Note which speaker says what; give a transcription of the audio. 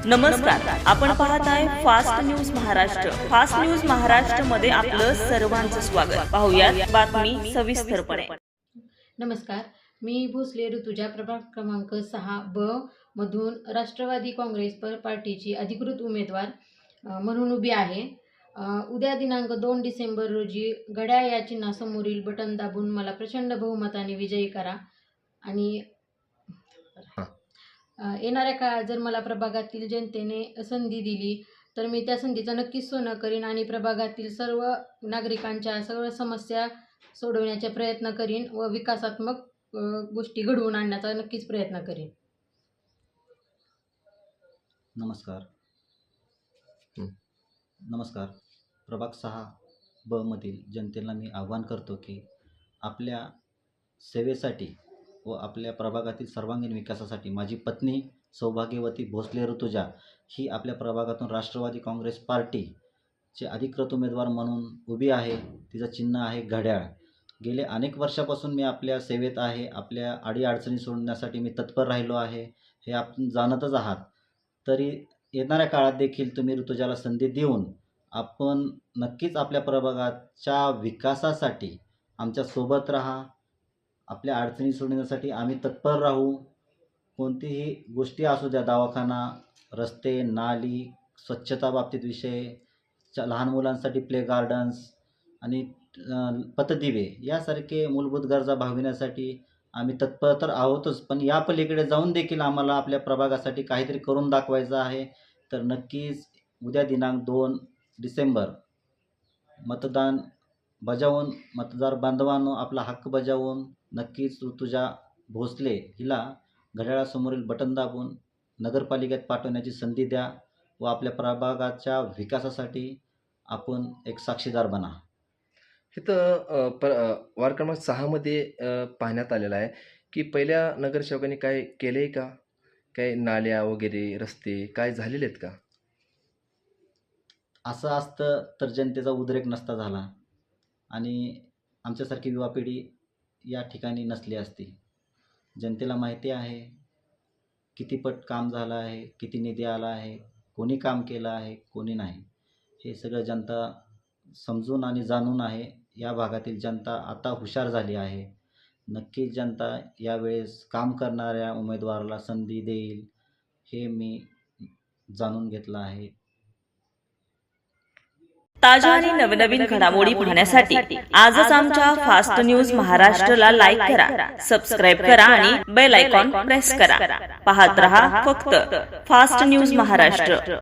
Speaker 1: नमस्कार, आपण पाहत आहे fast news Maharashtra. Fast news Maharashtra मध्ये आपलं सर्वांचं स्वागत. पाहूयात बातमी सविस्तरपणे.
Speaker 2: नमस्कार, मी भोसले ऋतुजा, प्रभाग क्रमांक 6 ब मधून राष्ट्रवादी काँग्रेस पार्टीची अधिकृत उमेदवार म्हणून उभी आहे. उद्या दिनांक 2 डिसेंबर रोजी घड्याळ या चिन्हासमोरील बटन दाबून मला प्रचंड बहुमताने विजयी करा आणि येणाऱ्या काळात जर मला प्रभागातील जनतेने संधी दिली तर मी त्या संधीचं नक्कीच सोनं करीन आणि प्रभागातील सर्व नागरिकांच्या सर्व समस्या सोडवण्याचा प्रयत्न करीन व विकासात्मक गोष्टी घडवून आणण्याचा नक्कीच प्रयत्न करीन.
Speaker 3: नमस्कार. प्रभाग 6 ब मधील जनतेला मी आवाहन करतो की आपल्या सेवेसाठी व आपल्या प्रभागातील सर्वांगीण विकासासाठी माझी पत्नी सौभाग्यवती भोसले ऋतुजा ही आपल्या प्रभागातून राष्ट्रवादी काँग्रेस पार्टीचे अधिकृत उमेदवार म्हणून उभी आहे. तिचं चिन्ह आहे घड्याळ. गेले अनेक वर्षापासून मी आपल्या सेवेत आहे. आपल्या अडीअडचणी सोडण्यासाठी मी तत्पर राहिलो आहे, हे आपण जाणतच आहात. तरी येणाऱ्या काळात देखील तुम्ही ऋतुजाला संधी देऊन आपण नक्कीच आपल्या प्रभागाच्या विकासासाठी आमच्या सोबत राहा. आपल्या अडचणी सोडण्यासाठी आम्ही तत्पर राहू. कोणतीही गोष्टी असू द्या, दवाखाना, रस्ते, नाली, स्वच्छता बाबतीत विषय, लहान मुलांसाठी प्ले गार्डन्स आणि पतदिवे यासारखे मूलभूत गरजा भागविण्यासाठी आम्ही तत्पर तर आहोतच, पण या पलीकडे जाऊन देखील आम्हाला आपल्या प्रभागासाठी काहीतरी करून दाखवायचं आहे. तर नक्कीच उद्या दिनांक 2 डिसेंबर मतदान बजावून, मतदार बांधवांनो आपला हक्क बजावून नक्कीच ऋतुजा भोसले हिला घड्याळासमोरील बटन दाबून नगरपालिकेत पाठवण्याची संधी द्या व आपल्या प्रभागाच्या विकासासाठी आपण एक साक्षीदार बना.
Speaker 4: इथं वार्ड क्रमांक 6 मध्ये पाहण्यात आलेलं आहे की पहिल्या नगरसेवकांनी काय केले का? काय नाल्या वगैरे रस्ते काय झालेले आहेत का?
Speaker 3: असं असतं तर जनतेचा उद्रेक नसता झाला आणि आमच्यासारखी युवा पिढी या ठिकाणी नसली असती. जनतेला माहिती आहे किती पट काम झालं आहे, किती निधी आला आहे, कोणी काम केलं आहे, कोणी नाही, हे सगळं जनता समजून आणि जाणून आहे. या भागातील जनता आता हुशार झाली आहे. नक्कीच जनता यावेळेस काम करणाऱ्या उमेदवाराला संधी देईल हे मी जाणून घेतलं आहे.
Speaker 1: ताज्या आणि नवनवीन घडामोडी पाहण्यासाठी आजच आमच्या फास्ट न्यूज महाराष्ट्रला लाईक करा, सबस्क्राईब करा आणि बेल आयकॉन प्रेस करा. पाहत रहा फक्त फास्ट न्यूज महाराष्ट्र.